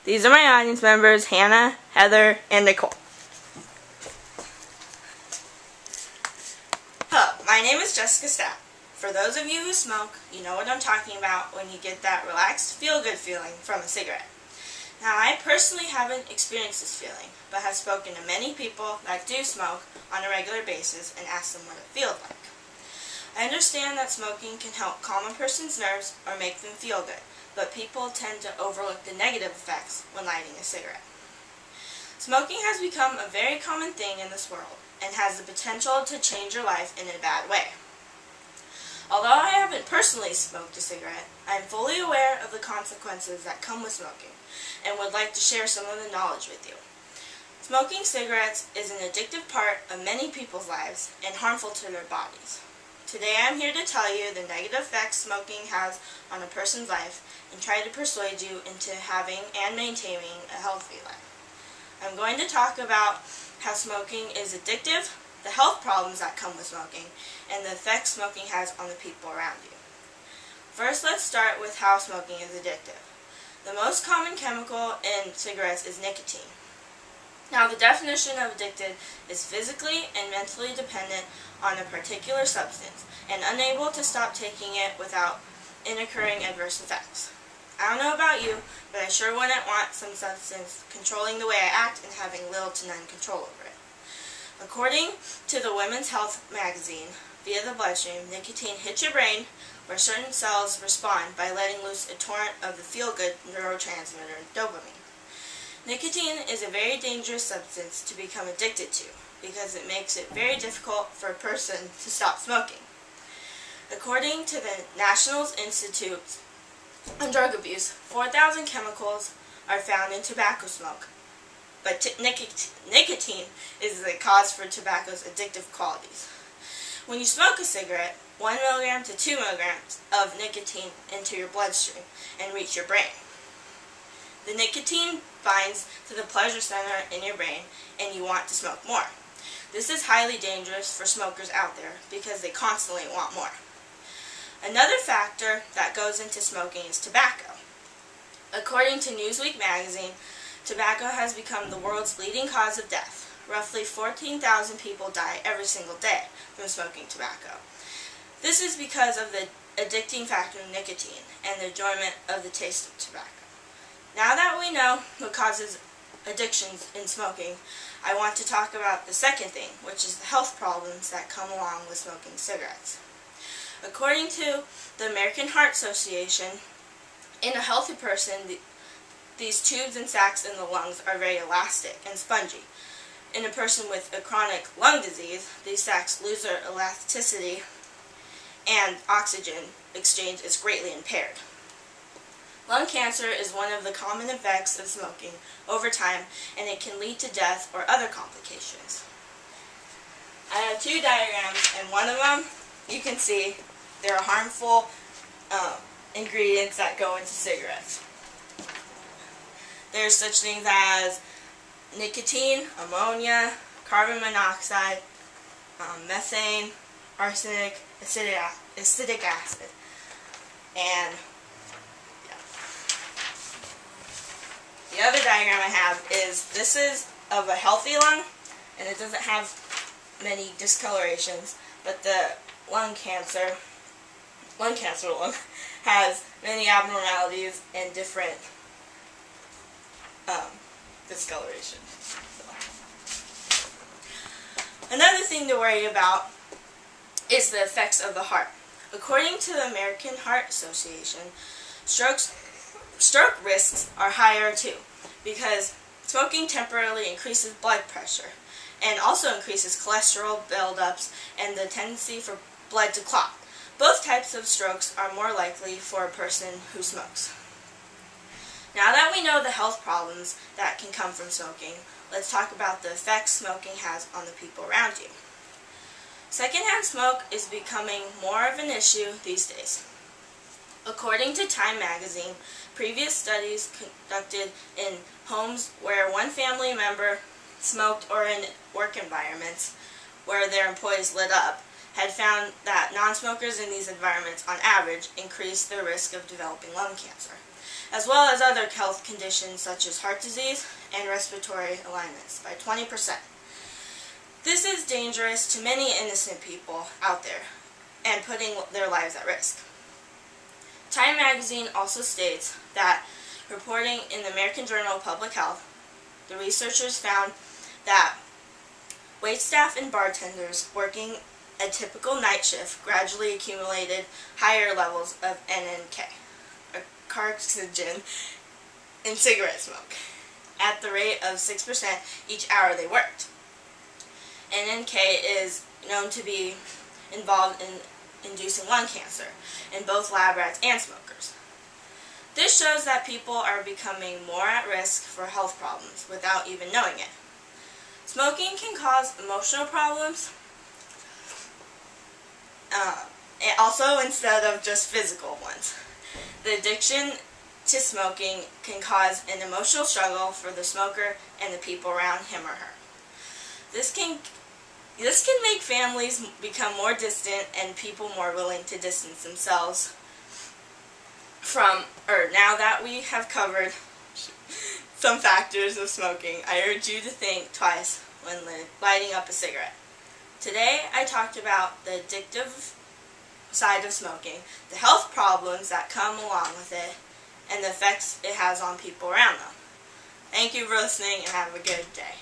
These are my audience members, Hannah, Heather, and Nicole. Hello, my name is Jessica Stadham. For those of you who smoke, you know what I'm talking about when you get that relaxed, feel-good feeling from a cigarette. Now, I personally haven't experienced this feeling, but have spoken to many people that do smoke on a regular basis and asked them what it feels like. I understand that smoking can help calm a person's nerves or make them feel good, but people tend to overlook the negative effects when lighting a cigarette. Smoking has become a very common thing in this world and has the potential to change your life in a bad way. Although I haven't personally smoked a cigarette, I am fully aware of the consequences that come with smoking and would like to share some of the knowledge with you. Smoking cigarettes is an addictive part of many people's lives and harmful to their bodies. Today I am here to tell you the negative effects smoking has on a person's life and try to persuade you into having and maintaining a healthy life. I'm going to talk about how smoking is addictive, the health problems that come with smoking, and the effects smoking has on the people around you. First, let's start with how smoking is addictive. The most common chemical in cigarettes is nicotine. Now, the definition of addicted is physically and mentally dependent on a particular substance and unable to stop taking it without incurring adverse effects. I don't know about you, but I sure wouldn't want some substance controlling the way I act and having little to none control over it. According to the Women's Health magazine, via the bloodstream, nicotine hits your brain where certain cells respond by letting loose a torrent of the feel-good neurotransmitter dopamine. Nicotine is a very dangerous substance to become addicted to because it makes it very difficult for a person to stop smoking. According to the National Institute on Drug Abuse, 4,000 chemicals are found in tobacco smoke, but nicotine is the cause for tobacco's addictive qualities. When you smoke a cigarette, 1 milligram to 2 milligrams of nicotine enter your bloodstream and reach your brain. The nicotine binds to the pleasure center in your brain and you want to smoke more. This is highly dangerous for smokers out there because they constantly want more. Another factor that goes into smoking is tobacco. According to Newsweek magazine, tobacco has become the world's leading cause of death. Roughly 14,000 people die every single day from smoking tobacco. This is because of the addicting factor of nicotine and the enjoyment of the taste of tobacco. Now that we know what causes addictions in smoking, I want to talk about the second thing, which is the health problems that come along with smoking cigarettes. According to the American Heart Association, in a healthy person, these tubes and sacs in the lungs are very elastic and spongy. In a person with a chronic lung disease, these sacs lose their elasticity and oxygen exchange is greatly impaired. Lung cancer is one of the common effects of smoking over time, and it can lead to death or other complications. I have two diagrams, and one of them, you can see, there are harmful ingredients that go into cigarettes. There's such things as nicotine, ammonia, carbon monoxide, methane, arsenic, acetic acid, and the other diagram I have is, this is of a healthy lung, and it doesn't have many discolorations, but the lung cancer lung has many abnormalities and different discoloration. Another thing to worry about is the effects of the heart. According to the American Heart Association, stroke risks are higher too, because smoking temporarily increases blood pressure and also increases cholesterol buildups and the tendency for blood to clot. Both types of strokes are more likely for a person who smokes. Now that we know the health problems that can come from smoking, let's talk about the effects smoking has on the people around you. Secondhand smoke is becoming more of an issue these days. According to Time magazine, previous studies conducted in homes where one family member smoked or in work environments where their employees lit up had found that non-smokers in these environments on average increased their risk of developing lung cancer. as well as other health conditions such as heart disease and respiratory alignments by 20%. This is dangerous to many innocent people out there and putting their lives at risk. Time magazine also states that, reporting in the American Journal of Public Health, the researchers found that waitstaff and bartenders working a typical night shift gradually accumulated higher levels of NNK, a carcinogen, in cigarette smoke, at the rate of 6% each hour they worked. NNK is known to be involved in inducing lung cancer in both lab rats and smokers. This shows that people are becoming more at risk for health problems without even knowing it. Smoking can cause emotional problems, also instead of just physical ones. The addiction to smoking can cause an emotional struggle for the smoker and the people around him or her. This can make families become more distant and people more willing to distance themselves from, now that we have covered some factors of smoking, I urge you to think twice when lighting up a cigarette. Today I talked about the addictive side of smoking, the health problems that come along with it, and the effects it has on people around them. Thank you for listening and have a good day.